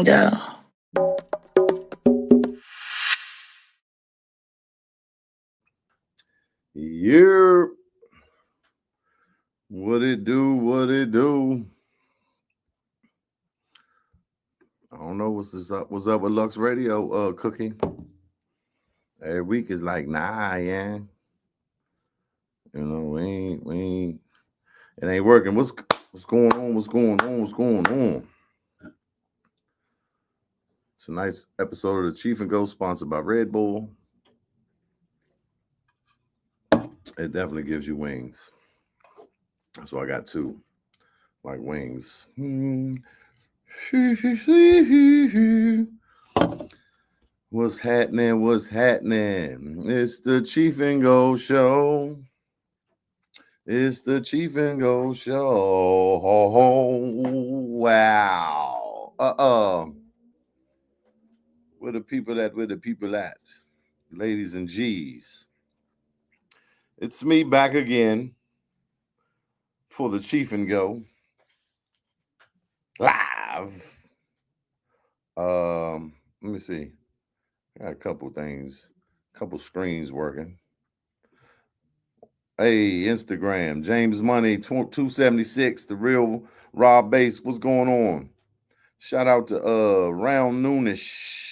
Go. Yeah. What it do? What it do? I don't know what's this up. What's up with Lux Radio? Cookie. Every week is like, nah, yeah. You know, we ain't. It ain't working. What's going on? What's going on? What's going on? It's a nice episode of the Cheef and Go, sponsored by Red Bull. It definitely gives you wings. So I got two, like wings. What's happening? What's happening? It's the Cheef and Go show. It's the Cheef and Go show. Wow. Where the people at? Where the people at? Ladies and G's. It's me back again for the Cheef and Go live. Let me see. I got a couple things, couple screens working. Hey, Instagram, James Money 276, the real Rob Bass. What's going on? Shout out to Round Noonish.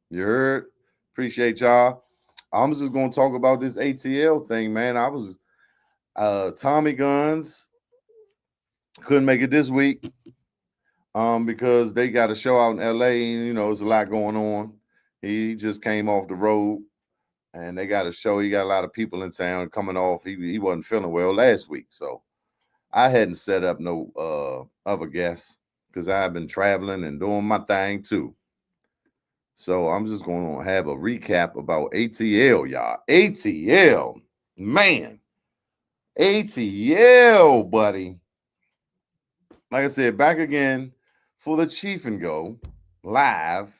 You heard? Appreciate y'all. I'm just gonna talk about this ATL thing, man. I was Tommy Guns couldn't make it this week because they got a show out in LA and you know there's a lot going on. He just came off the road and they got a show. He got a lot of people in town coming off. He wasn't feeling well last week, so I hadn't set up no other guests because I've been traveling and doing my thing too. So I'm just going to have a recap about ATL, y'all. ATL, man, ATL, buddy. Like I said, back again for the Cheef and Go live.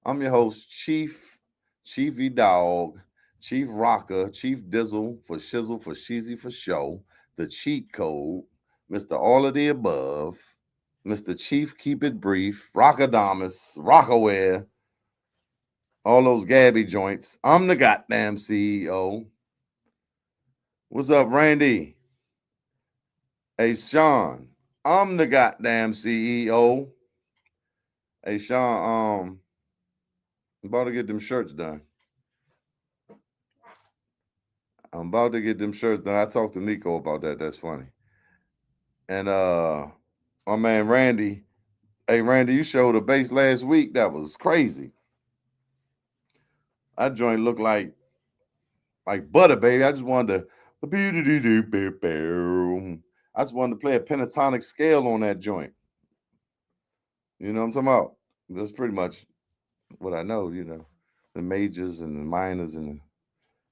I'm your host, Cheef, Chiefy Dog, Chief Rocker, Chief Dizzle for Shizzle for Sheezy for Show, the Cheat Code, Mr. All of the Above, Mr. Cheef Keep It Brief, Rockadamus, Rockaware, all those Gabby joints. I'm the goddamn CEO. What's up, Randy? Hey, Sean. I'm the goddamn CEO. Hey, Sean, I'm about to get them shirts done. I'm about to get them shirts done. I talked to Nico about that. That's funny. And my man Randy. Hey, Randy, you showed a bass last week. That was crazy. That joint looked like butter, baby. I just wanted to. I just wanted to play a pentatonic scale on that joint. You know what I'm talking about? That's pretty much what I know, you know. The majors and the minors and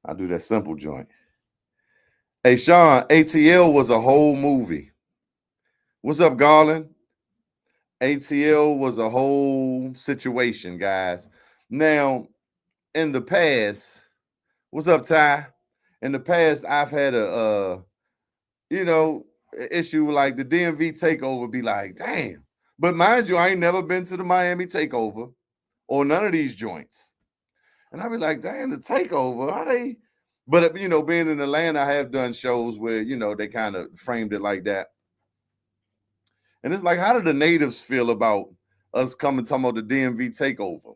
I do that simple joint. Hey Sean, ATL was a whole movie. What's up, Garland? ATL was a whole situation, guys. Now, in the past, what's up, Ty? In the past, I've had a issue like the DMV takeover be like, damn. But mind you, I ain't never been to the Miami takeover or none of these joints. And I'd be like, damn, the takeover, how they? But, being in Atlanta, I have done shows where, they kind of framed it like that. And it's like, how do the natives feel about us coming talking about the DMV takeover?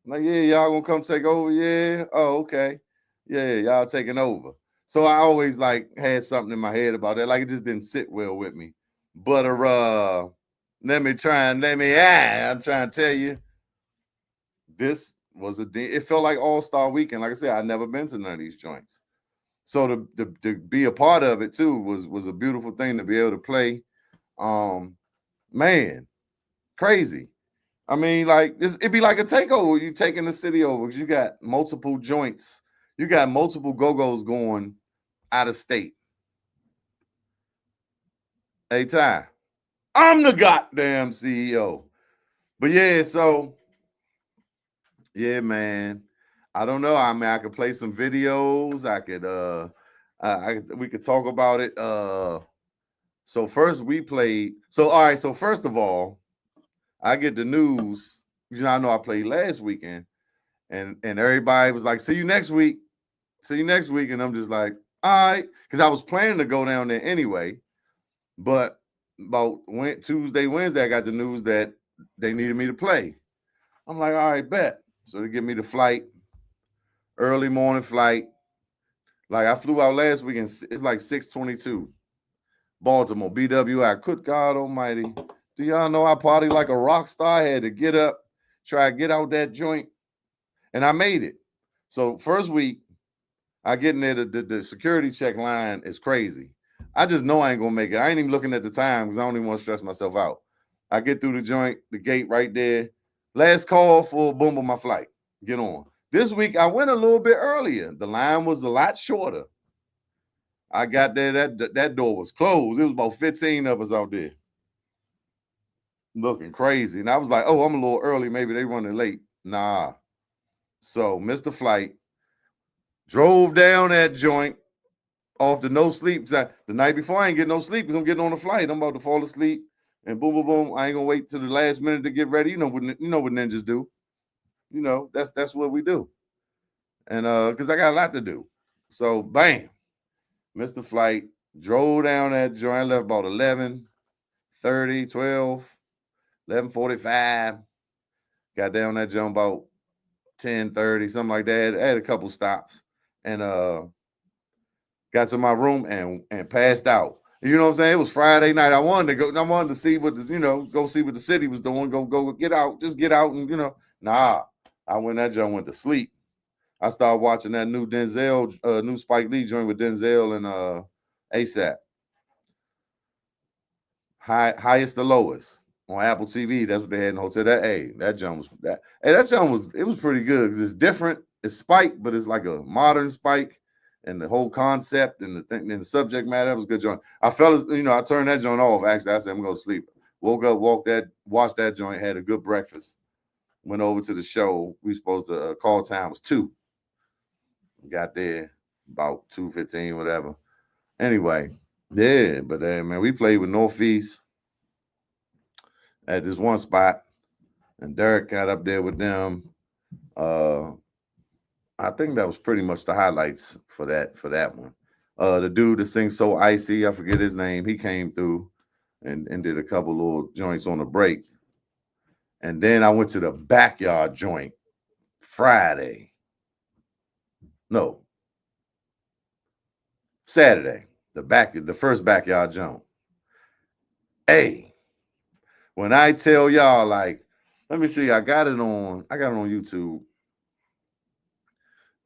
Like, yeah, y'all gonna come take over? Yeah. Oh, okay. Yeah, y'all taking over. So I always like had something in my head about that. Like it just didn't sit well with me. But I'm trying to tell you, this was it felt like all-star weekend. Like I said, I'd never been to none of these joints. So to be a part of it too was a beautiful thing to be able to play. Man, crazy. I mean, like it'd be like a takeover. You taking the city over because you got multiple joints. You got multiple go-go's going out of state. Hey, Ty, I'm the goddamn CEO. But yeah, so yeah, man. I don't know. I mean, I could play some videos. I could we could talk about it. So first we played. So all right. So first of all, I get the news. I know I played last weekend, and everybody was like, "See you next week. See you next week." And I'm just like, "All right," because I was planning to go down there anyway. But about Tuesday, Wednesday, I got the news that they needed me to play. I'm like, "All right, bet." So they give me the flight, early morning flight. Like I flew out last weekend. It's like 6:22. Baltimore, BWI. Good God Almighty. Do y'all know I party like a rock star? I had to get up, try to get out that joint, and I made it. So first week, I get in there, the security check line is crazy. I just know I ain't gonna make it. I ain't even looking at the time because I don't even want to stress myself out. I get through the joint, the gate right there. Last call for boom on my flight. Get on. This week I went a little bit earlier. The line was a lot shorter. I got there, that door was closed. It was about 15 of us out there looking crazy. And I was like, oh, I'm a little early. Maybe they running late. Nah. So missed the flight. Drove down that joint off the no sleep. The night before I ain't getting no sleep because I'm getting on the flight. I'm about to fall asleep. And boom, boom, boom. I ain't gonna wait till the last minute to get ready. You know what ninjas do. That's what we do. And because I got a lot to do. So bam. Missed the flight. Drove down that joint. Left about 11:30, 12, 11:45. Got down that jump about 10:30, something like that. I had a couple stops and got to my room and passed out. You know what I'm saying? It was Friday night. I wanted to see what go see what the city was doing. Go get out, just get out and Nah. I went to sleep. I started watching that new new Spike Lee joint with Denzel and ASAP. Highest to lowest on Apple TV. That's what they had in the hotel. That jump was that. Hey, that jump was pretty good because it's different. It's Spike, but it's like a modern Spike, and the whole concept and the thing and the subject matter. That was a good joint. I felt I turned that joint off. Actually, I said I'm gonna go to sleep. Woke up, watched that joint, had a good breakfast. Went over to the show. We supposed to call time was 2. Got there about 2:15, whatever. Anyway, yeah, but man, we played with Northeast at this one spot, and Derek got up there with them. I think that was pretty much the highlights for that one. The dude that sings So Icy, I forget his name, he came through and did a couple little joints on the break. And then I went to the backyard joint Saturday. The first backyard joint. Hey, when I tell y'all, like, let me show you, I got it on YouTube.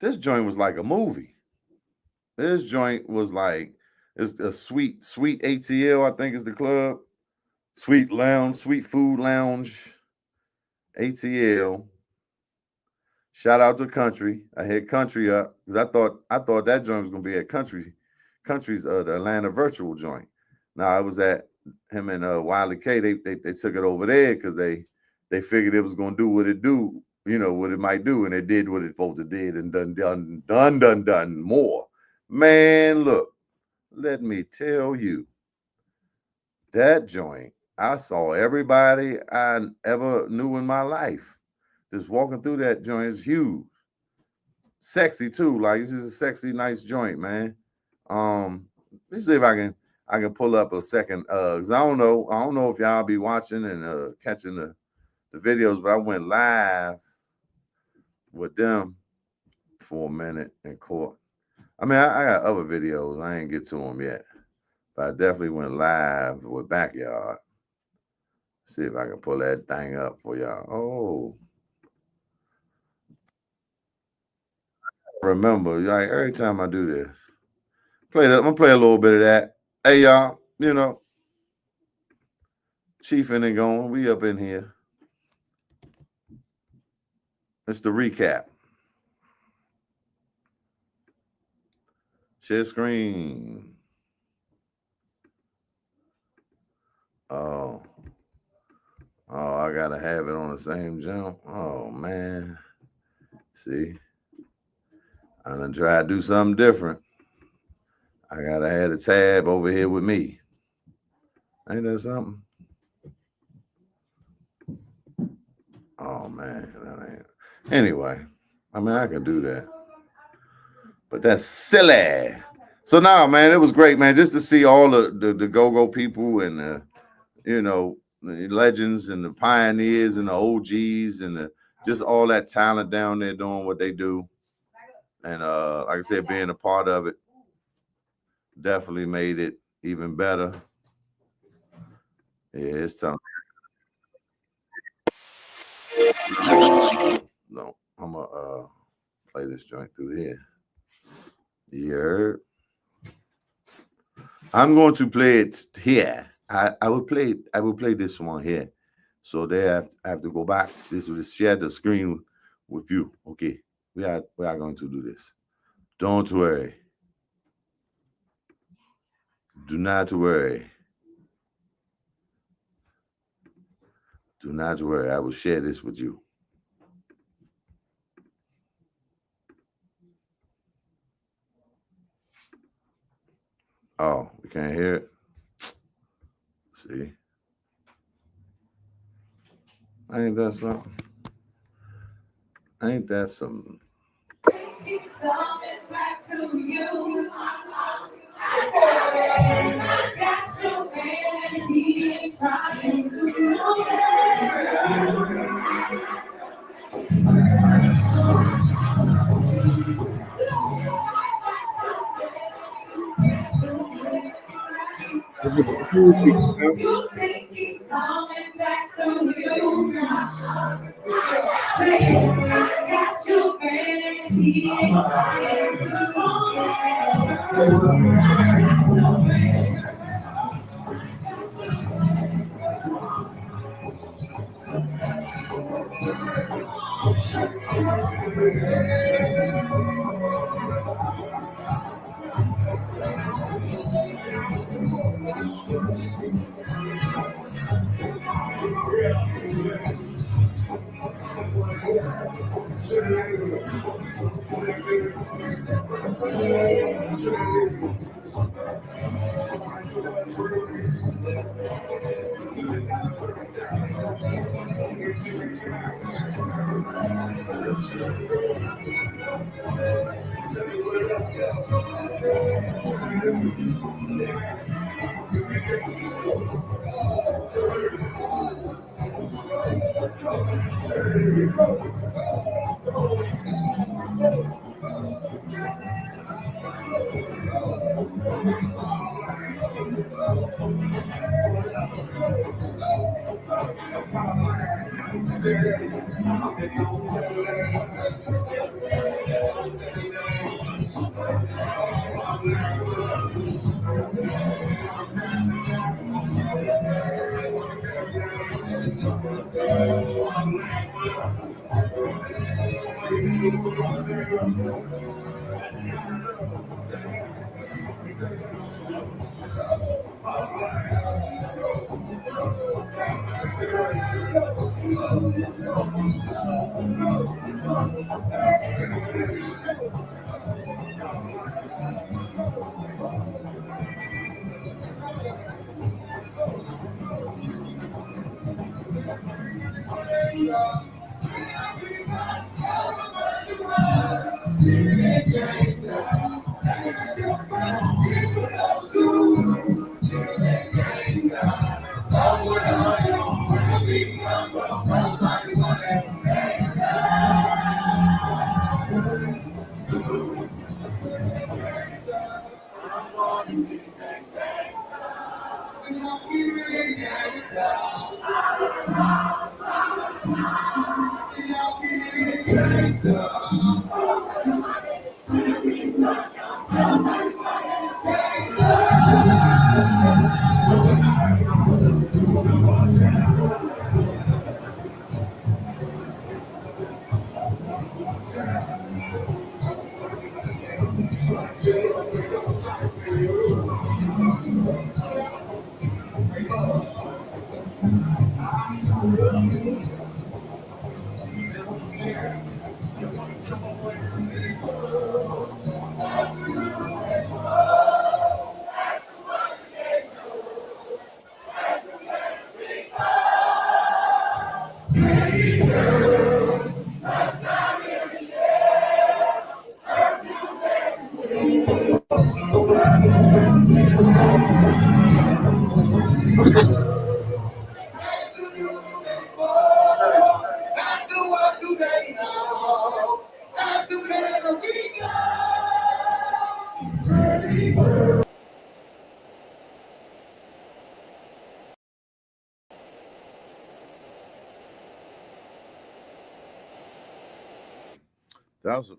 This joint was like a movie. This joint was like, it's a sweet ATL, I think is the club. Sweet Lounge, Sweet Food Lounge, ATL. Shout out to Country. I had Country up because I thought that joint was gonna be at Country's the Atlanta virtual joint. Now it was at him and Wiley K. They took it over there because they figured it was gonna do what it do, what it might do, and it did what it supposed to did and done more. Man, look, let me tell you, that joint, I saw everybody I ever knew in my life. Just walking through that joint is huge. Sexy too. Like it's just a sexy, nice joint, man. Let's see if I can pull up a second. Cause I don't know if y'all be watching and catching the videos, but I went live with them for a minute in court. I mean, I got other videos. I ain't get to them yet. But I definitely went live with Backyard. See if I can pull that thing up for y'all. Oh. Remember, like every time I do this, I'm gonna play a little bit of that. Hey y'all, Cheef and Goin, we up in here. It's the recap. Share screen. Oh, I gotta have it on the same jump. Oh man, see, I done try to do something different. I gotta have the tab over here with me. Ain't that something? man. That ain't. Anyway, I mean, I can do that, but that's silly. So now, man, it was great, man, just to see all the go-go people and the legends and the pioneers and the OGs and just all that talent down there doing what they do. And like I said, being a part of it definitely made it even better. Yeah, it's time. No, I'm gonna play this joint through here. Yeah, I'm going to play it here. I will play it. I will play this one here. So I have to go back. This will share the screen with you. Okay, we are going to do this. Don't worry. Do not worry. Do not worry. I will share this with you. Oh, we can't hear it. See? Ain't that something? Ain't that something? You think he's coming back to you? Say, I got your back. He ain't trying to go back. I got your back.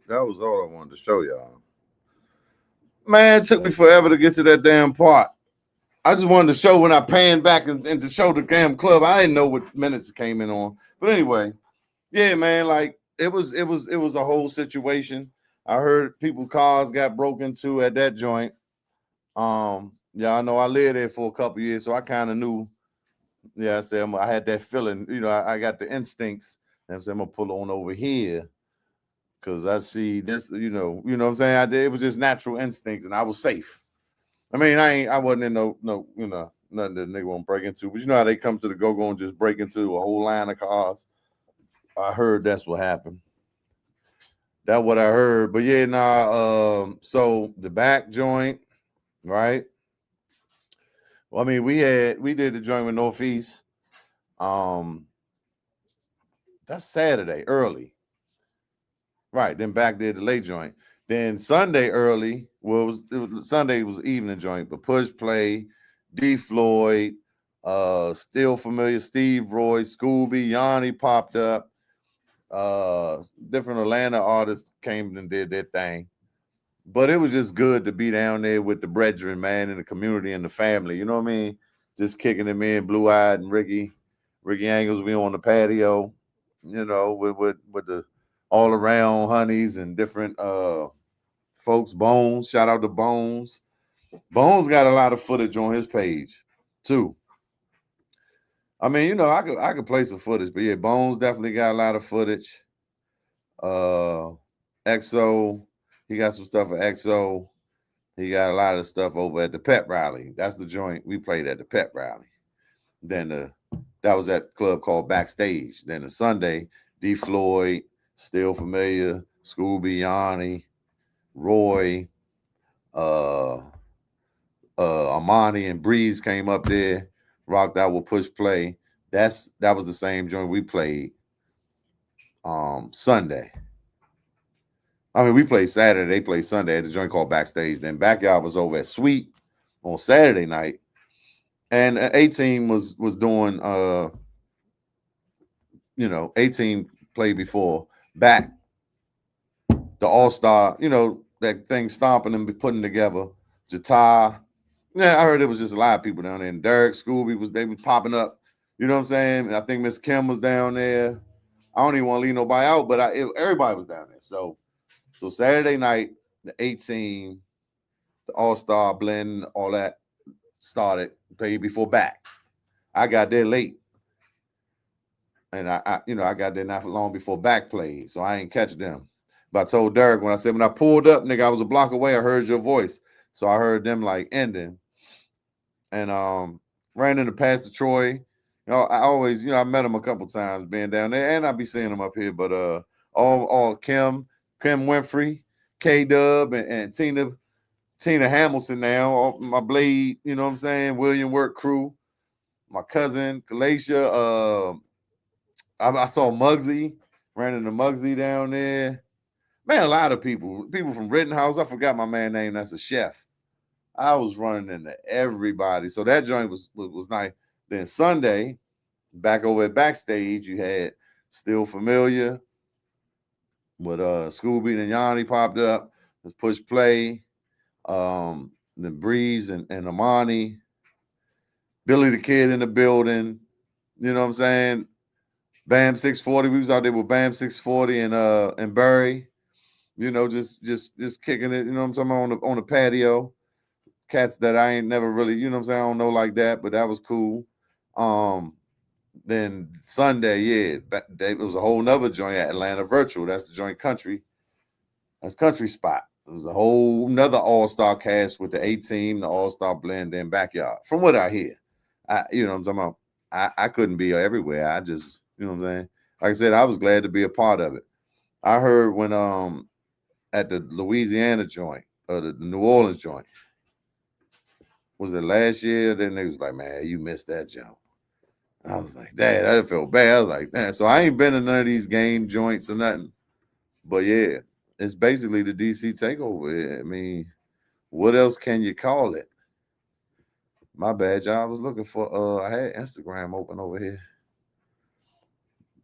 That was all I wanted to show y'all. Man, it took me forever to get to that damn part. I just wanted to show when I panned back and to show the damn club. I didn't know what minutes it came in on. But anyway, yeah, man, like it was a whole situation. I heard people cars got broke into at that joint. Yeah, I know I lived there for a couple years, so I kind of knew. Yeah, I said I had that feeling. I got the instincts. And I said I'm gonna pull on over here because I see this. What I'm saying. It was just natural instincts, and I was safe. I mean, I wasn't in no, nothing that nigga won't break into. But you know how they come to the go and just break into a whole line of cars. I heard that's what happened. That's what I heard. But yeah, nah. So the back joint, right? Well, I mean, we did the joint with Northeast. Um, that's Saturday early, right? Then back did the late joint. Then Sunday early. Well, Sunday was evening joint, but push play, D Floyd, still familiar, Steve Roy, Scooby, Yanni popped up. Different Atlanta artists came and did their thing. But it was just good to be down there with the brethren, man, in the community and the family. You know what I mean? Just kicking them in, Blue Eyed and Ricky Angles. We on the patio, with the all around honeys and different folks. Bones, shout out to Bones. Bones got a lot of footage on his page too. I mean, I could play some footage, but yeah, Bones definitely got a lot of footage. Uh, XO, he got some stuff for XO. He got a lot of stuff over at the pep rally. That's the joint we played at the pep rally. Then that was that club called Backstage. Then the Sunday, D Floyd, Still Familiar, Scooby, Yanni, Roy, uh, Amani and Breeze came up there, rocked out with Push Play. That was the same joint we played Sunday. I mean, we played Saturday. They played Sunday at the joint called Backstage. Then Backyard was over at Sweet on Saturday night, and 18 was doing 18 played before back the All Star. That thing stomping and putting together. Jata. Yeah, I heard it was just a lot of people down there. And Derek, Scooby they was popping up. You know what I'm saying? I think Miss Kim was down there. I don't even want to leave nobody out, but everybody was down there. So Saturday night, the 18, the All Star blend, all that started played before back. I got there late, and I got there not long before back played, so I ain't catch them. But I told Derek when I pulled up, nigga, I was a block away. I heard your voice, so I heard them like ending, and ran into Pastor Troy. I always, I met him a couple times being down there, and I be seeing him up here. But all Kim Winfrey, K Dub, and Tina Hamilton now, my Blade, you know what I'm saying? William Work crew, my cousin, Galatia. I saw Muggsy, ran into Muggsy down there. Man, a lot of people from Rittenhouse. I forgot my man name. That's a chef. I was running into everybody. So that joint was nice. Then Sunday, back over at Backstage, you had Still Familiar with Scooby and Yanni popped up. Let's push play. The Breeze and Amani, Billy the Kid in the building. You know what I'm saying? Bam 640. We was out there with Bam 640 and Barry. Just kicking it. You know what I'm saying? On the patio. Cats that I ain't never really. You know what I'm saying? I don't know like that, but that was cool. Then Sunday, yeah, it was a whole nother joint at Atlanta Virtual. That's the joint country. That's country spot. It was a whole nother all-star cast with the A-team, the all-star blend, and backyard. From what I hear, what I'm talking about. I couldn't be everywhere. I just, you know what I'm saying. Like I said, I was glad to be a part of it. I heard when at the Louisiana joint, the New Orleans joint. Was it last year? Then they was like, man, you missed that jump. I was like, dad, I felt bad. I was like, damn. So I ain't been to none of these game joints or nothing. But yeah, it's basically the DC takeover. I mean, what else can you call it? My bad, y'all. I was looking for I had Instagram open over here.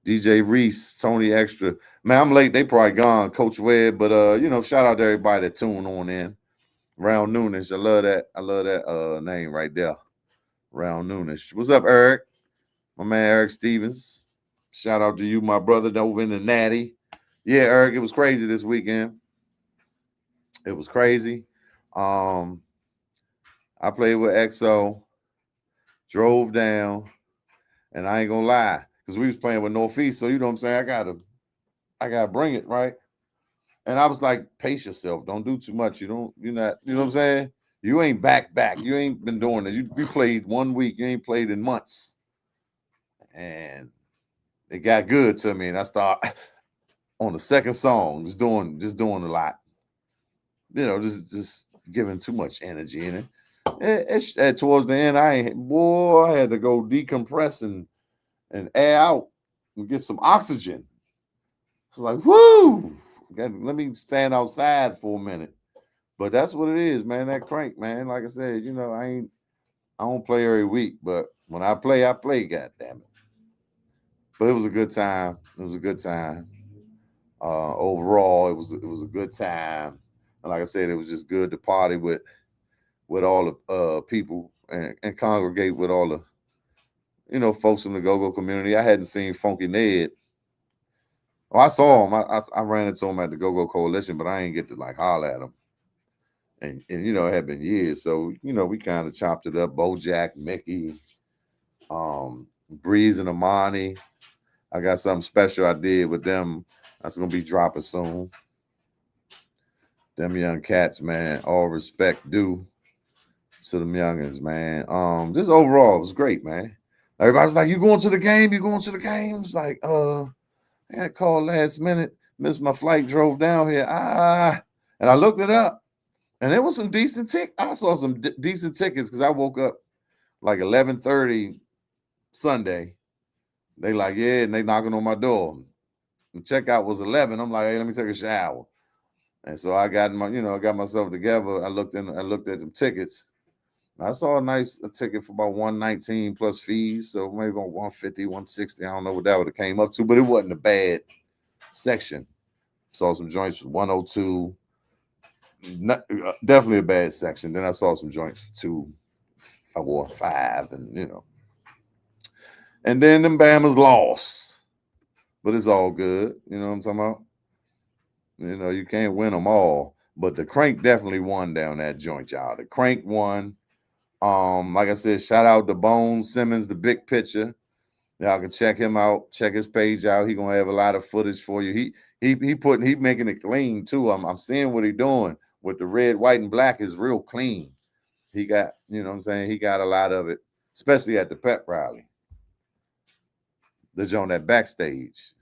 DJ Reese, Tony Extra. Man, I'm late. They probably gone, Coach Webb. But shout out to everybody that tuned on in. Round Noonish. I love that. I love that name right there. Round Noonish. What's up, Eric? My man Eric Stevens. Shout out to you, my brother, over in the Natty. Yeah, Eric, it was crazy this weekend. It was crazy. I played with XO, drove down, and I ain't gonna lie, because we was playing with Northeast, so you know what I'm saying? I gotta bring it, right? And I was like, pace yourself. Don't do too much. You're not, you know what I'm saying? You ain't back. You ain't been doing this. You played 1 week, you ain't played in months. And it got good to me. And I start on the second song, just doing a lot. Just giving too much energy in it. Towards the end, I had to go decompress and air out and get some oxygen. It's like, whoo! Let me stand outside for a minute. But that's what it is, man. That crank, man. Like I said, I don't play every week, but when I play, God damn it. But it was a good time. Overall, it was a good time. And like I said, it was just good to party with all the people and congregate with all the folks in the go-go community. I hadn't seen Funky Ned. Oh, I saw him. I ran into him at the Go-Go Coalition, but I ain't get to like holler at him. And it had been years. So, we kind of chopped it up. Bojack, Mickey, Breeze and Amani. I got something special I did with them. That's gonna be dropping soon. Them young cats, man. All respect due to them youngins, man. Just overall, it was great, man. Everybody's like, you going to the game? You going to the game? It's like, I got called last minute, missed my flight, drove down here. And I looked it up, and there was some decent tickets. I saw some decent tickets because I woke up like 11:30 Sunday. They like, yeah, and they knocking on my door. The checkout was 11. I'm like, hey, let me take a shower. And so I got I got myself together. I looked at the tickets. I saw a ticket for about 119 plus fees. So maybe about 150, 160. I don't know what that would have came up to, but it wasn't a bad section. Saw some joints for 102. Definitely a bad section. Then I saw some joints for 2, 4, 5, and and then them Bama's lost. But it's all good. You know what I'm talking about? You can't win them all. But the Crank definitely won down that joint, y'all. The Crank won. Like I said, shout out to Bones Simmons, the big picture. Y'all can check him out, check his page out. He gonna have a lot of footage for you. He making it clean too. I'm seeing what he doing with the red, white, and black is real clean. He got, what I'm saying? He got a lot of it, especially at the pep rally. The joint that backstage.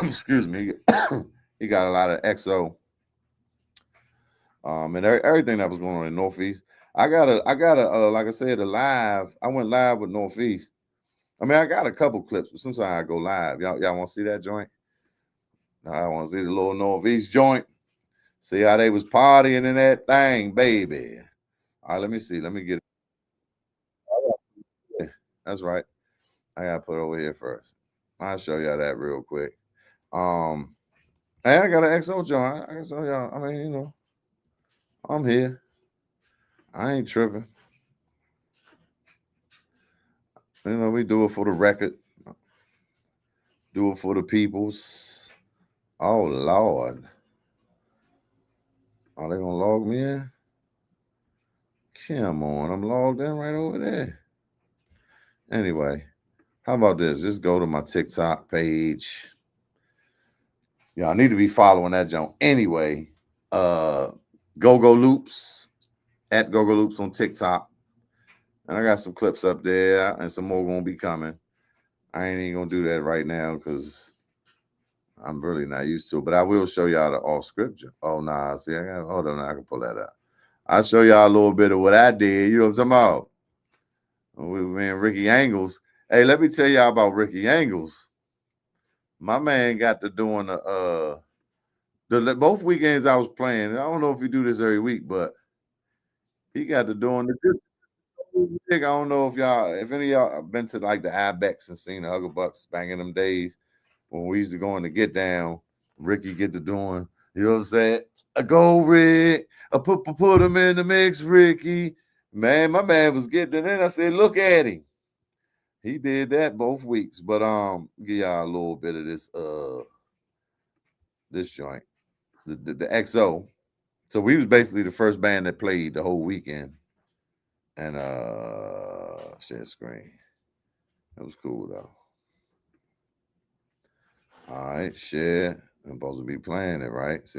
Excuse me. He got a lot of XO. And everything that was going on in Northeast. I got a like I said, I went live with Northeast. I mean, I got a couple clips, but sometimes I go live. Y'all want to see that joint? I want to see the little Northeast joint. See how they was partying in that thing, baby. All right, let me see. Let me get it. That's right. I gotta put it over here first. I'll show y'all that real quick. And I got an XO joint. I can show y'all. I mean, I'm here. I ain't tripping. We do it for the record. Do it for the peoples. Oh Lord. Are they gonna log me in? Come on, I'm logged in right over there. Anyway, how about this? Just go to my TikTok page. Y'all need to be following that junk. Anyway, Go-Go Loops, at Go-Go Loops on TikTok. And I got some clips up there and some more gonna be coming. I ain't even gonna do that right now because I'm really not used to it, but I will show y'all the off scripture. Oh nah, see, hold on, I can pull that up. I'll show y'all a little bit of what I did. You know what I'm talking about? With me and Ricky Angles. Hey, let me tell y'all about Ricky Angles. My man got to doing the both weekends I was playing. I don't know if you do this every week, but he got to doing this. I don't know if any of y'all have been to like the Ibex and seen the Hugger Bucks back in them days when we used to go in to get down. Ricky get to doing, you know what I'm saying? I go Rick, I put him in the mix, Ricky. Man, my man was getting it in. I said, look at him. He did that both weeks. But give y'all a little bit of this joint. The XO. So we was basically the first band that played the whole weekend. And share screen. It was cool though. All right, share. I'm supposed to be playing it, right? See,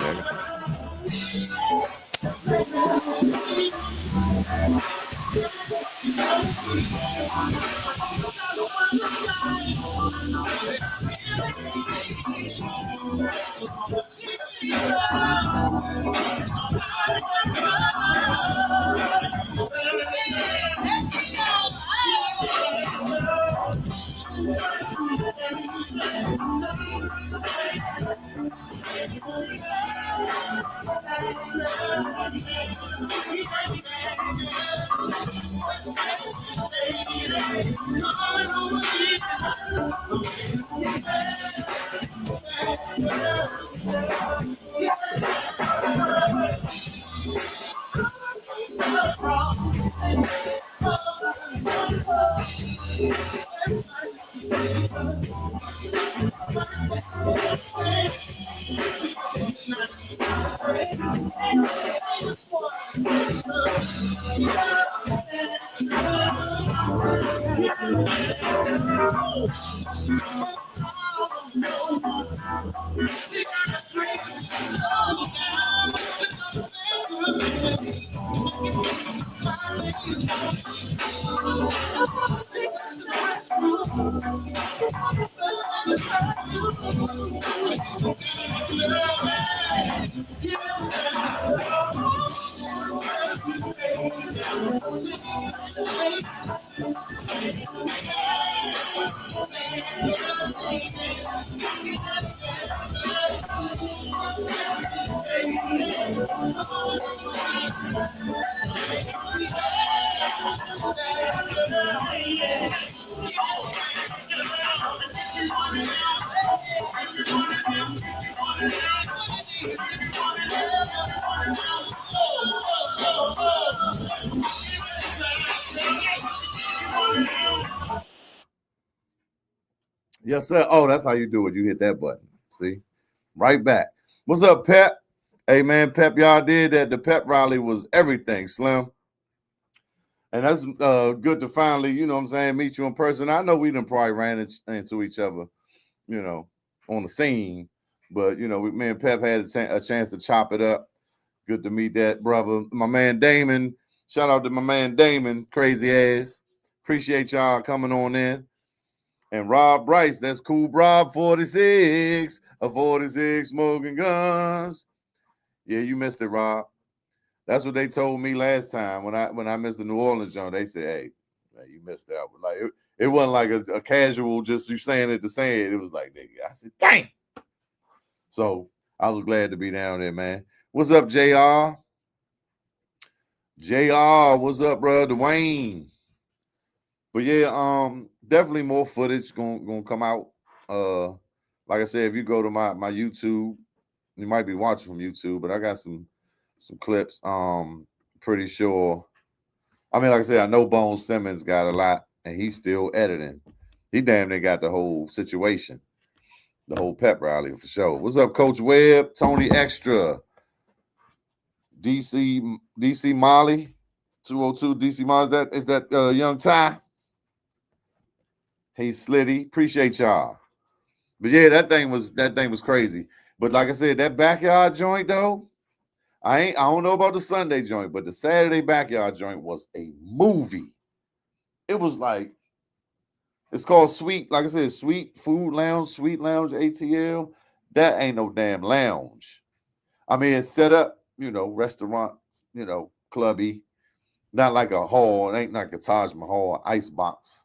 yes, sir. Oh, that's how you do it. You hit that button. See? Right back. What's up, Pep? Hey man, Pep, y'all did that. The Pep rally was everything, Slim. And that's good to finally, you know what I'm saying, meet you in person. I know we done probably ran into each other, you know, on the scene. But, you know, me and Pep had a chance to chop it up. Good to meet that brother. My man Damon. Shout out to my man Damon, crazy ass. Appreciate y'all coming on in. And Rob Bryce, that's cool. Rob 46, a 46 smoking guns. Yeah, you missed it, Rob. That's what they told me last time when I missed the New Orleans joint. They said, "Hey, you missed that one." Like it wasn't like a casual, just you saying it to say it. It was like, nigga, I said, "Dang." So I was glad to be down there, man. What's up, JR? JR, what's up, bro? Dwayne. But yeah, definitely more footage gonna come out. Like I said, if you go to my YouTube, you might be watching from YouTube, but I got some clips. Pretty sure. I mean, like I said, I know Bone Simmons got a lot, and he's still editing. He damn near got the whole situation, the whole pep rally for sure. What's up, Coach Webb, Tony Extra, DC Molly, 202 DC Molly. Is that young Ty? Hey, Slitty, appreciate y'all. But yeah, that thing was crazy. But like I said, that backyard joint though, I don't know about the Sunday joint, but the Saturday backyard joint was a movie. It was like, it's called Sweet, like I said, Sweet Food Lounge, Sweet Lounge ATL. That ain't no damn lounge. I mean, it's set up, restaurant, clubby, not like a hall. It ain't like a Taj Mahal, icebox,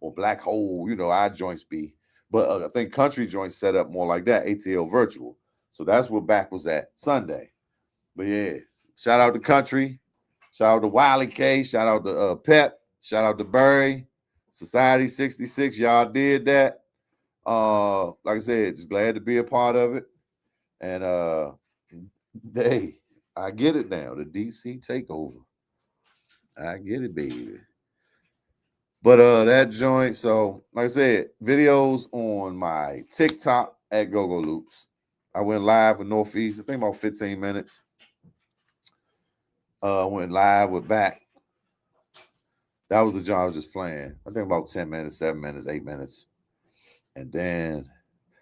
or black hole. Our joints be. But I think country joints set up more like that, ATL virtual. So that's where back was at Sunday. But yeah, shout out to country, shout out to Wiley K, shout out to Pep, shout out to Barry, Society 66. Y'all did that. Like I said, just glad to be a part of it. And hey, I get it now. The DC takeover. I get it, baby. But that joint, so like I said, videos on my TikTok at GoGo Loops. I went live with Northeast, I think about 15 minutes. Went live with back. That was the job I was just playing. I think about 10 minutes, 7 minutes, 8 minutes. And then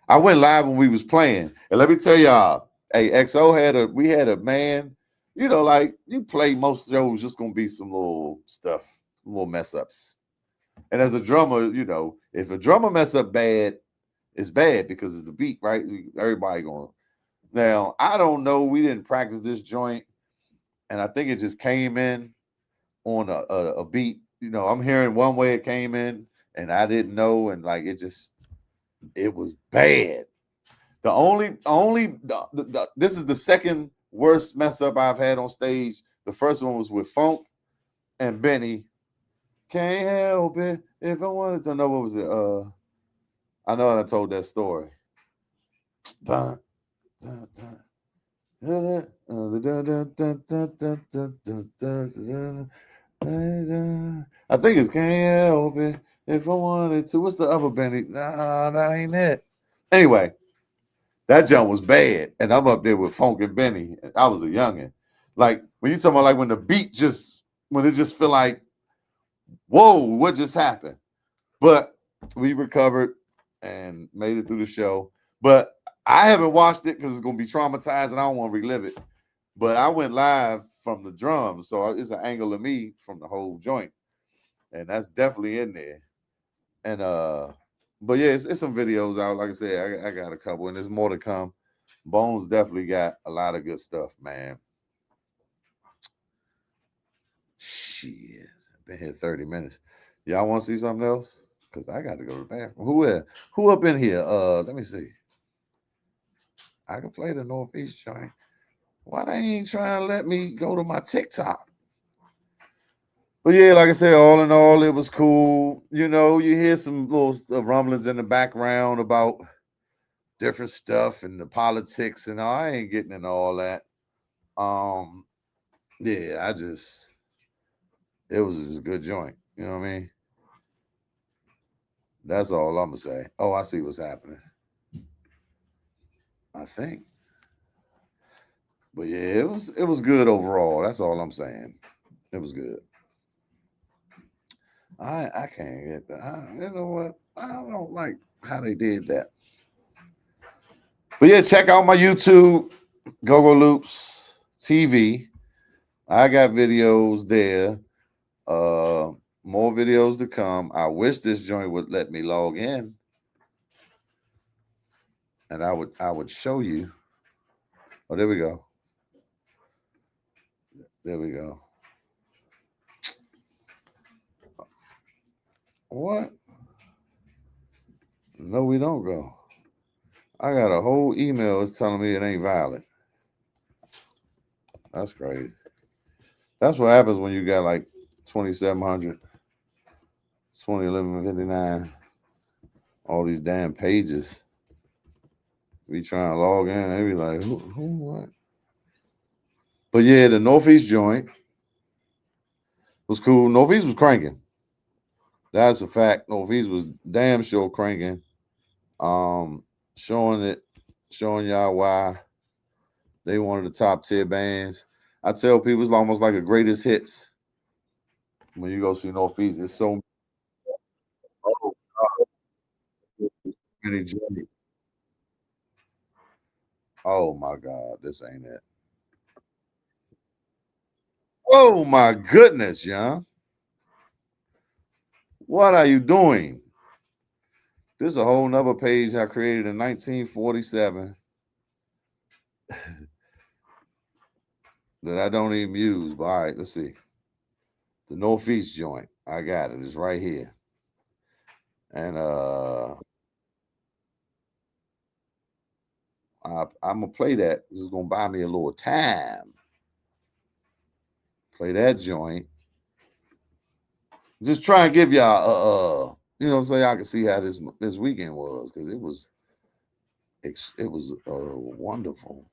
I went live when we was playing. And let me tell y'all, hey, XO we had a man, like you play most shows, just gonna be some little stuff, some little mess ups. And as a drummer, if a drummer mess up bad, it's bad because it's the beat, right? Everybody going. Now, I don't know. We didn't practice this joint, and I think it just came in on a beat. I'm hearing one way it came in, and I didn't know, and like it was bad. This is the second worst mess up I've had on stage. The first one was with Funk and Benny. Can't help it if I wanted to know. What was it? I know I told that story. I think it's can't help it if I wanted to. What's the other Benny? Nah, that ain't it. Anyway, that jump was bad, and I'm up there with Funk and Benny. I was a youngin'. Like when you talking about like when the beat when it just feel like, whoa, what just happened? But we recovered and made it through the show. But I haven't watched it because it's gonna be traumatized, and I don't want to relive it. But I went live from the drums, so it's an angle of me from the whole joint, and that's definitely in there. And but yeah, it's some videos out. Like I said, I got a couple, and there's more to come. Bones definitely got a lot of good stuff, man. Shit, I've been here 30 minutes. Y'all want to see something else? Because I got to go to the bathroom. Who up in here? Let me see. I can play the Northeast joint. Why they ain't trying to let me go to my TikTok? But yeah, like I said, all in all, it was cool. You hear some little rumblings in the background about different stuff and the politics and all. I ain't getting into all that. Yeah, it was just a good joint. You know what I mean? That's all I'm gonna say. Oh, I see what's happening. I think. But yeah, it was good overall. That's all I'm saying. It was good. I can't get that. You know what? I don't like how they did that. But yeah, check out my YouTube, GoGo Loops TV. I got videos there. More videos to come. I wish this joint would let me log in, and I would show you. Oh, there we go. There we go. What? No, we don't go. I got a whole email that's telling me it ain't valid. That's crazy. That's what happens when you got like 2,700, 2011 59. All these damn pages. We trying to log in. They be like, who, what? But yeah, the Northeast joint was cool. Northeast was cranking. That's a fact. Northeast was damn sure cranking. Showing y'all why they one of the top tier bands. I tell people it's almost like a greatest hits when you go see Northeast. It's so many joints. Oh my God, this ain't it. Oh my goodness, John. What are you doing? This is a whole nother page I created in 1947. that I don't even use. But all right, let's see. The Northeast joint. I got it. It's right here. And I'm gonna play that. This is gonna buy me a little time. Play that joint. Just try and give y'all you know what I'm saying, I can see how this weekend was, because it was wonderful.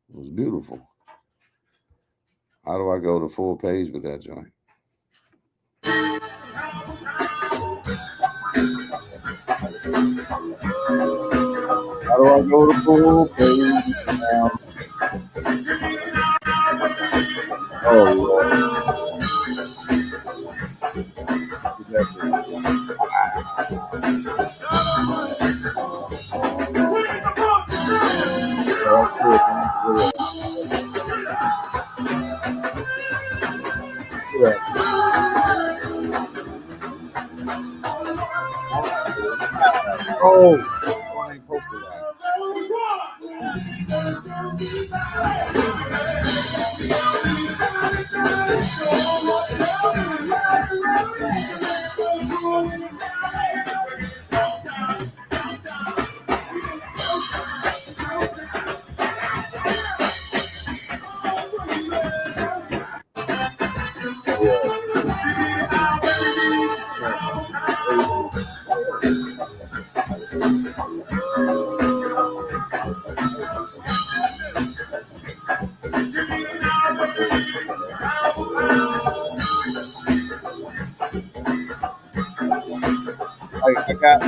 It was beautiful. How do I go to full page with that joint? How do I go to full page now? Oh Lord. Oh, I ain't posted that. I got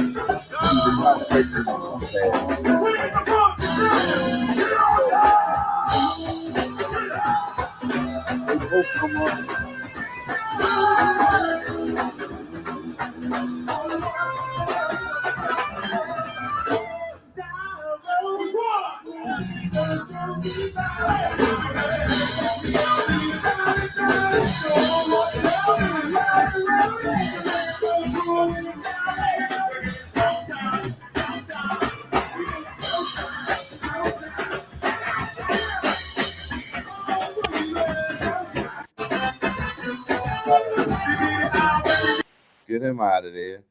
get him out of there.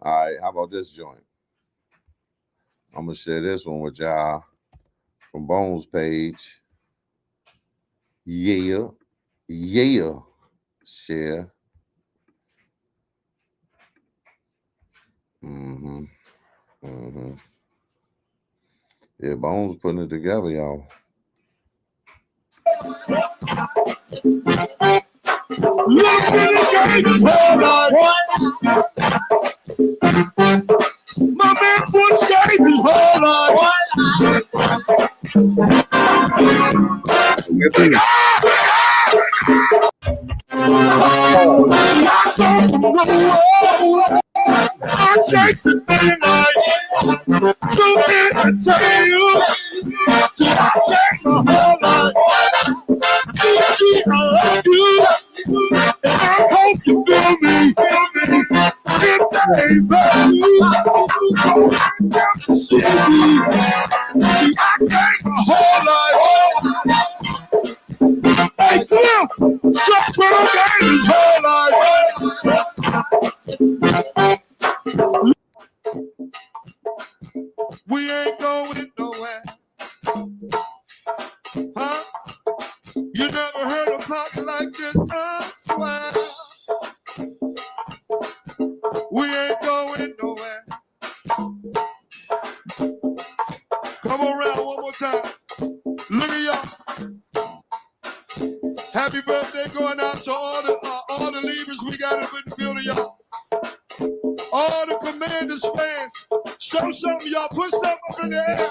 All right, how about this joint? I'm gonna share this one with y'all from Bones page. Yeah, share. Yeah, Bones putting it together, y'all. My man put Skype is hold on. I'm chasing midnight. So can I tell you? To take my whole life. See, I love you. And I hope you feel me. If that ain't bad, you see me. See, I gave my whole life. Hey, Cliff, some girl gave his whole life. We ain't going nowhere. Huh? You never heard a pop like this, I swear. We ain't going nowhere. Come around one more time. Look at y'all. Happy birthday going out to all the leaders we got up in the building, y'all. All the Commanders fans, show something, y'all. Put something up in the air.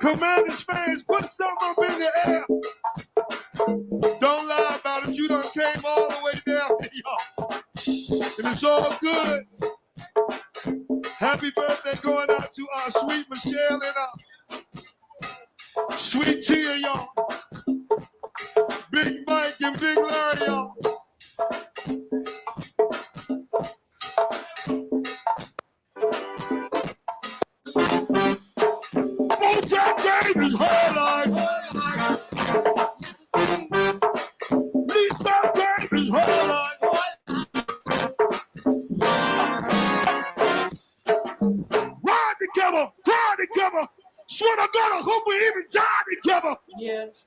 Commanders fans, put something up in the air. Don't lie about it. You done came all the way down here, y'all. And it's all good. Happy birthday going out to our sweet Michelle and our sweet Tia, y'all. Big Mike and Big Larry, y'all. Motown Davis,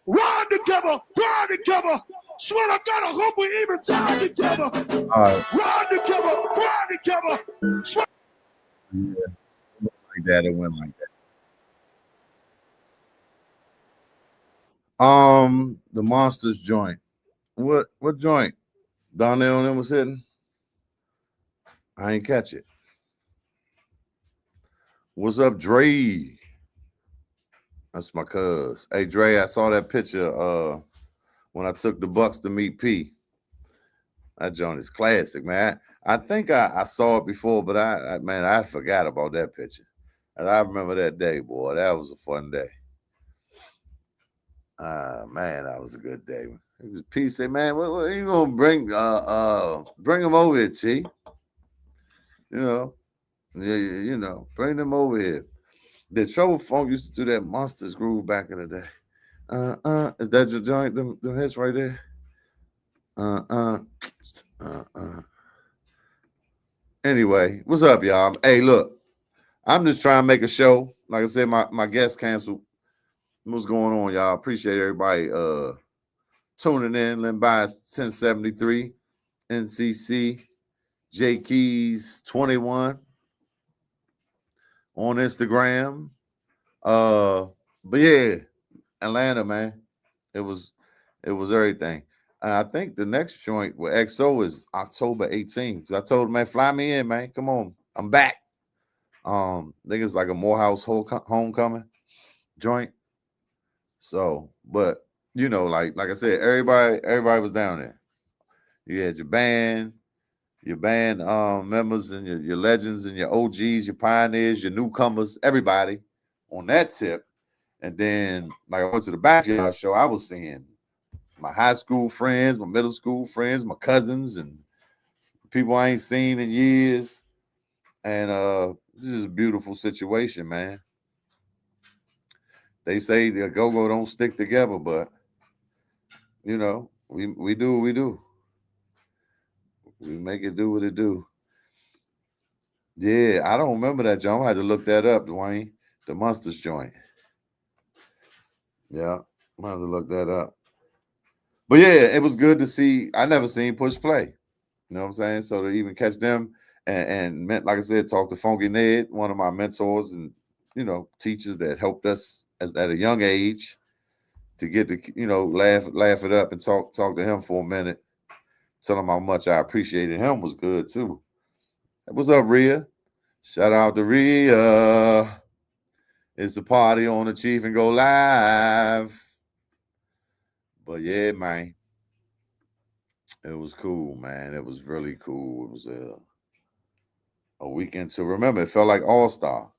Ride together, ride together. Swear to God, I hope we even die together. All right. Ride together, ride together. Swear. Yeah, like that. It went like that. The Monsters joint. What joint? Donnell and them was hitting. I ain't catch it. What's up, Dre? That's my cuz. Hey, Dre, I saw that picture when I took the Bucks to meet P. That joint is classic, man. I think I saw it before, but I forgot about that picture. And I remember that day, boy. That was a fun day. Man, that was a good day. It was P say, man, what you gonna bring him over here, T? You know, bring them over here. The Trouble Funk used to do that Monsters groove back in the day. Is that your joint? Them hits right there. Anyway, what's up, y'all? Hey, look, I'm just trying to make a show. Like I said, my guest canceled. What's going on, y'all? Appreciate everybody tuning in. Len Bias 1073, NCC, J Keys 21 on Instagram. But yeah, Atlanta, man. It was everything. And I think the next joint with XO is October 18th. I told him, man, fly me in, man. Come on. I'm back. I think it's like a Morehouse homecoming joint. So, but you know, like I said, everybody was down there. You had your band members and your legends and your OGs, your pioneers, your newcomers, everybody on that tip. And then, like I went to the backyard show, I was seeing my high school friends, my middle school friends, my cousins, and people I ain't seen in years. And this is a beautiful situation, man. They say the go-go don't stick together, but you know, we do what we do. We make it do what it do. Yeah, I don't remember that joint. I had to look that up, Dwayne. The Monsters joint. Yeah, I have to look that up. But yeah, it was good to see. I never seen Push Play. You know what I'm saying? So to even catch them and like I said, talk to Funky Ned, one of my mentors and teachers that helped us at a young age to get to laugh it up and talk to him for a minute. Tell him how much I appreciated him was good too. What's up, Rhea? Shout out to Rhea. It's a party on the Cheef and Go live. But yeah, man. It was cool, man. It was really cool. It was a weekend to remember. It felt like All-Star.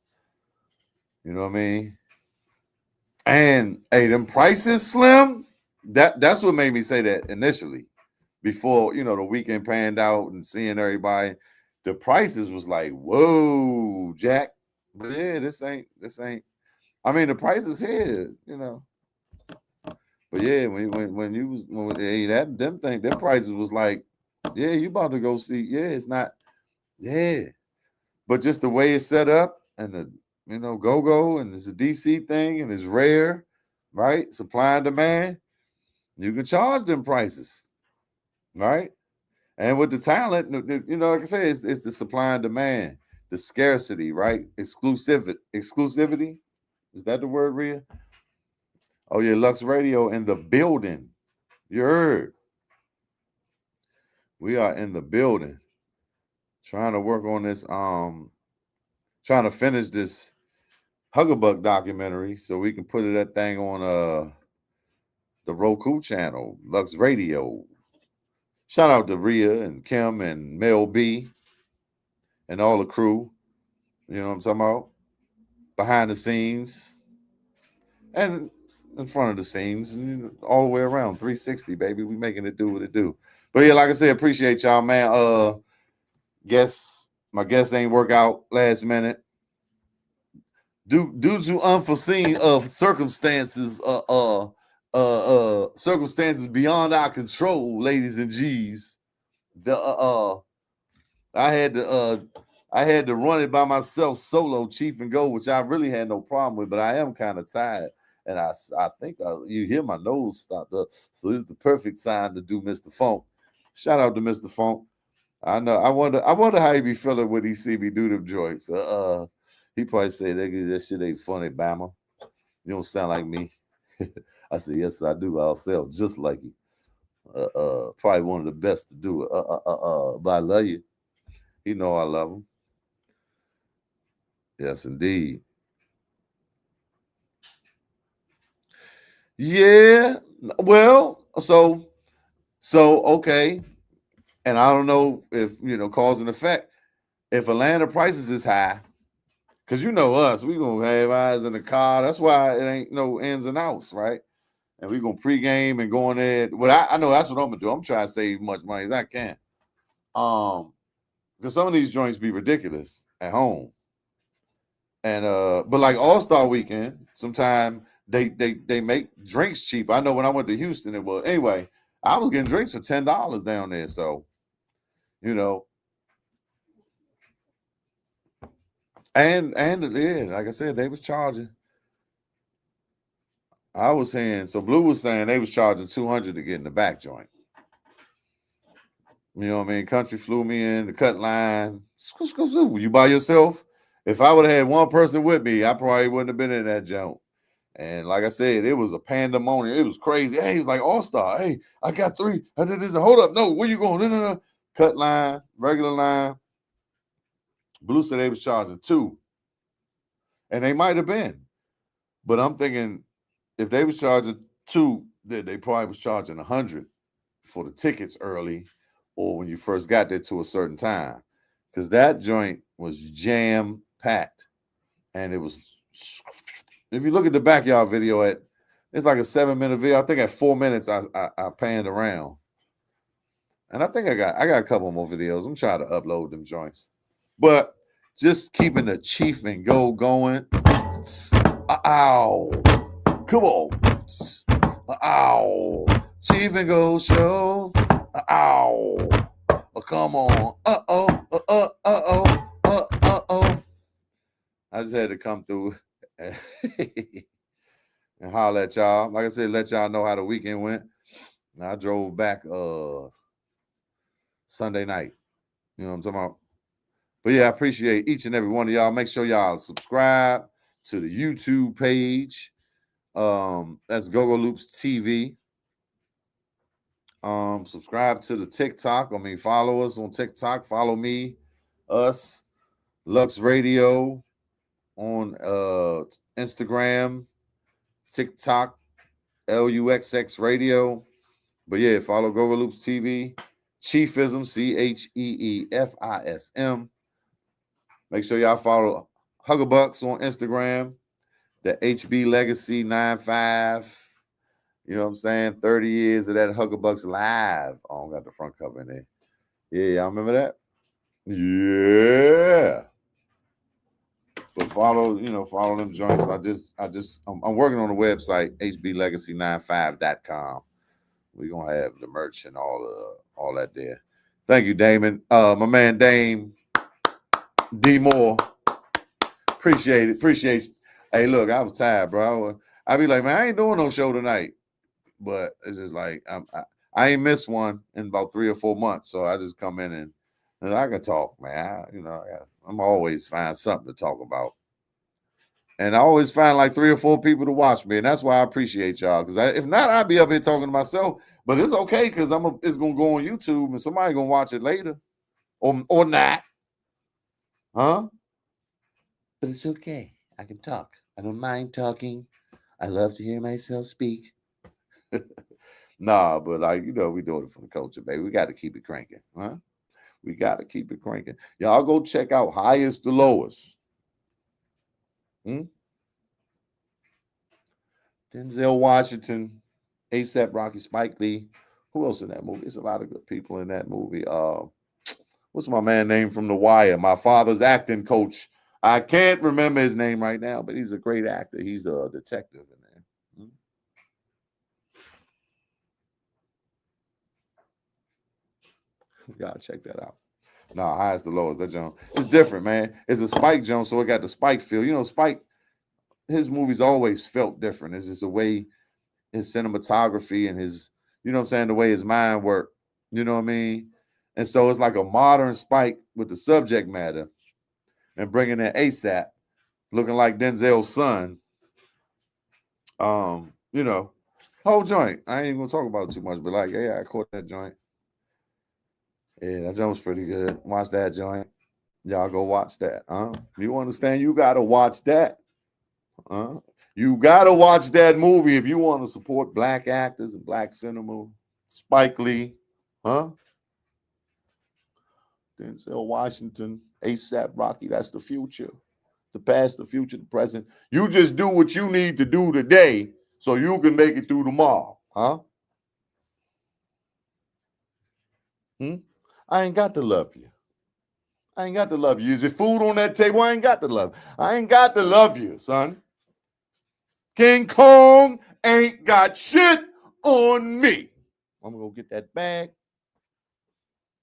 You know what I mean? And hey, them prices, Slim, that's what made me say that initially. Before, the weekend panned out and seeing everybody, the prices was like, whoa, Jack. But yeah, this ain't. I mean, the price is here, But yeah, them prices was like, yeah, you about to go see. Yeah, it's not. Yeah, but just the way it's set up and the go and it's a DC thing and it's rare, right? Supply and demand. You can charge them prices, right? And with the talent, like I say, it's the supply and demand, the scarcity, right? Exclusivity. Is that the word, Rhea? Oh yeah, Lux Radio in the building. You heard. We are in the building. Trying to work on this, trying to finish this Huggabuck documentary so we can put that thing on the Roku channel, Lux Radio. Shout out to Rhea and Kim and Mel B and all the crew. You know what I'm talking about? Behind the scenes and in front of the scenes and all the way around. 360, baby. We making it do what it do. But yeah, like I said, appreciate y'all, man. My guest ain't work out last minute. Due to unforeseen circumstances, circumstances beyond our control, ladies and G's. I had to run it by myself solo, Cheef and Go, which I really had no problem with, but I am kind of tired And I think you hear my nose stopped up. So this is the perfect time to do Mr. Funk. Shout out to Mr. Funk. I know. I wonder how he be feeling when he see me do them joints. He probably say that shit ain't funny, Bama. You don't sound like me. I said, yes, I do. I'll sound just like you. Probably one of the best to do it. But I love you. He know I love him. Yes, indeed. Yeah. Well, so okay. And I don't know if cause and effect. If Atlanta prices is high, because you know us, we gonna have eyes in the car. That's why it ain't no ins and outs, right? And we gonna pregame and go in there. Well, I know that's what I'm gonna do. I'm trying to save as much money as I can. Because some of these joints be ridiculous at home. And but like All-Star Weekend, sometimes they make drinks cheap. I know when I went to Houston, it was anyway. I was getting drinks for $10 down there. So, you know, and yeah, like I said, they was charging. I was saying, so Blue was saying they was charging $200 to get in the back joint. You know what I mean? Country flew me in the cut line. You by yourself? If I would have had one person with me, I probably wouldn't have been in that joint. And like I said, it was a pandemonium. It was crazy. Hey, he was like, All-Star. Hey, I got 3. I did this. Hold up. No, where you going? No. Cut line, regular line. Blue said they was charging 2. And they might have been. But I'm thinking if they was charging 2, then they probably was charging 100 for the tickets early or when you first got there to a certain time. Because that joint was jam-packed. And it was, if you look at the backyard video, it's like a 7-minute video. I think at 4 minutes I panned around. And I think I got a couple more videos. I'm trying to upload them joints. But just keeping the Cheef and Go going. Ow. Come on. Ow. Cheef and Go show. Ow. Oh, come on. Uh-oh. I just had to come through and holler at y'all. Like I said, let y'all know how the weekend went. And I drove back Sunday night. You know what I'm talking about? But yeah, I appreciate each and every one of y'all. Make sure y'all subscribe to the YouTube page. That's GoGo Loops TV. Subscribe to the TikTok. Follow us on TikTok. Follow me, us, Lux Radio on Instagram, TikTok, LUXX Radio. But yeah, follow GoGo Loops TV. Cheefism, CHEEFISM. Make sure y'all follow Huggabucks on Instagram. The HB Legacy 95. You know what I'm saying? 30 years of that Huggabucks live. Oh, I got the front cover in there. Yeah, y'all remember that? Yeah. But follow them joints. I'm working on the website, hblegacy95.com. We're gonna have the merch and all that there. Thank you, Damon. My man Dame D Moore. Appreciate it. Hey, look, I was tired, bro. I be like, man, I ain't doing no show tonight. But it's just like I ain't missed one in about 3 or 4 months. So I just come in and I can talk, man. I'm always find something to talk about. And I always find like 3 or 4 people to watch me. And that's why I appreciate y'all. Because if not, I'd be up here talking to myself. But it's okay because it's going to go on YouTube and somebody going to watch it later. Or not. Huh? But it's okay. I can talk. I don't mind talking. I love to hear myself speak. Nah, but we doing it for the culture, baby. We got to keep it cranking, huh? We got to keep it cranking. Y'all go check out Highest to Lowest. Denzel Washington, A$AP Rocky, Spike Lee. Who else in that movie? There's a lot of good people in that movie. What's my man name from The Wire? My father's acting coach. I can't remember his name right now, but he's a great actor. He's a detective in there. Y'all check that out. Nah, Highest to Lowest. That joint. It's different, man. It's a Spike joint, so it got the Spike feel. You know, Spike his movies always felt different. It's just the way his cinematography and his, you know what I'm saying, the way his mind worked. You know what I mean? And so it's like a modern Spike with the subject matter and bringing in ASAP, looking like Denzel's son. You know, whole joint. I ain't gonna talk about it too much, but like, yeah, I caught that joint. Yeah, that joint was pretty good. Watch that joint. Y'all go watch that. You understand? You gotta watch that. You gotta watch that movie if you want to support black actors and black cinema. Spike Lee, Denzel Washington, ASAP Rocky. That's the future. The past, the future, the present. You just do what you need to do today so you can make it through tomorrow. I ain't got to love you. I ain't got to love you. Is there food on that table? I ain't got to love. I ain't got to love you, son. King Kong ain't got shit on me. I'm gonna go get that bag.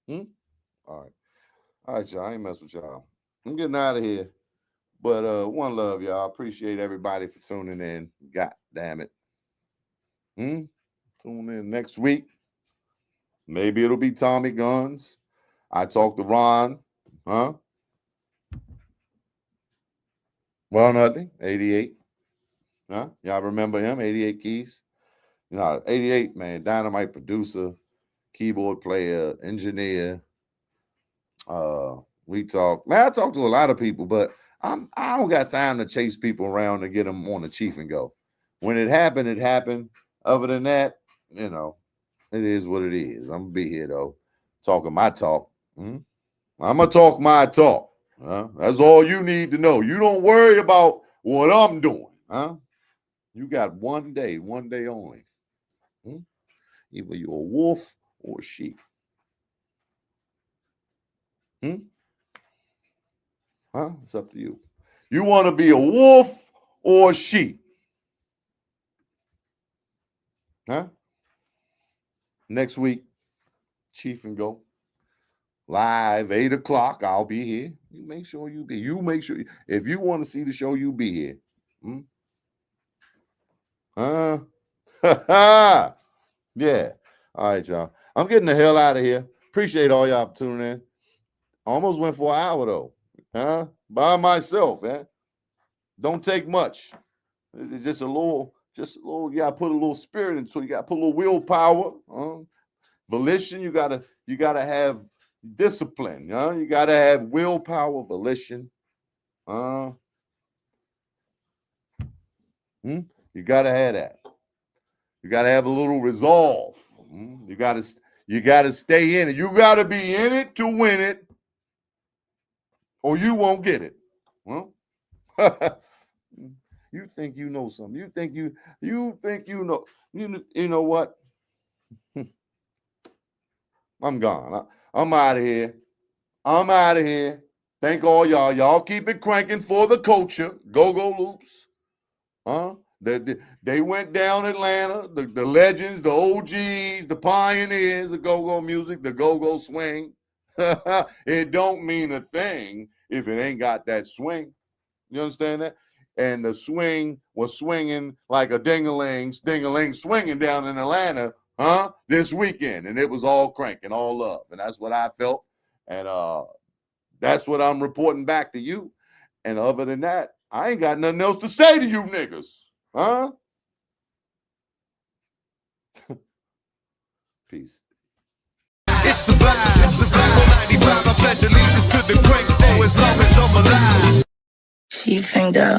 All right, y'all. I ain't mess with y'all. I'm getting out of here. But one love, y'all. Appreciate everybody for tuning in. God damn it. Tune in next week. Maybe it'll be Tommy Guns. I talked to Ron. Well, nothing. 88. Y'all remember him? 88 Keys. 88, man. Dynamite producer, keyboard player, engineer. We talk. Man, I talk to a lot of people, but I don't got time to chase people around to get them on the Cheef and Go. When it happened, it happened. Other than that, it is what it is. I'm gonna be here though, talking my talk. I'm gonna talk my talk. That's all you need to know. You don't worry about what I'm doing. You got one day only. Either you're a wolf or a sheep. It's up to you. You want to be a wolf or a sheep? Next week, Cheef and Go. Live, 8 o'clock. I'll be here. You make sure you be. You make sure. If you want to see the show, you be here. Yeah. All right, y'all. I'm getting the hell out of here. Appreciate all y'all for tuning in. Almost went for an hour, though. By myself, man. Don't take much. It's just a little, you gotta put a little spirit into it. You gotta put a little willpower, volition. You gotta have discipline, you gotta have willpower, volition. You gotta have that. You gotta have a little resolve. You gotta stay in it. You gotta be in it to win it, or you won't get it. You think you know something. You think you know. You know what? I'm gone. I'm out of here. I'm out of here. Thank all y'all. Y'all keep it cranking for the culture. Go Loops. They went down Atlanta. The legends, the OGs, the pioneers of go-go music, the go-go swing. It don't mean a thing if it ain't got that swing. You understand that? And the swing was swinging like a ding-a-ling, swinging down in Atlanta, this weekend. And it was all cranking, all love. And that's what I felt. And that's what I'm reporting back to you. And other than that, I ain't got nothing else to say to you niggas. Peace. It's a vibe. On 95, I pledge allegiance to the crank. Oh, as long as I'm alive. Cheef and Go.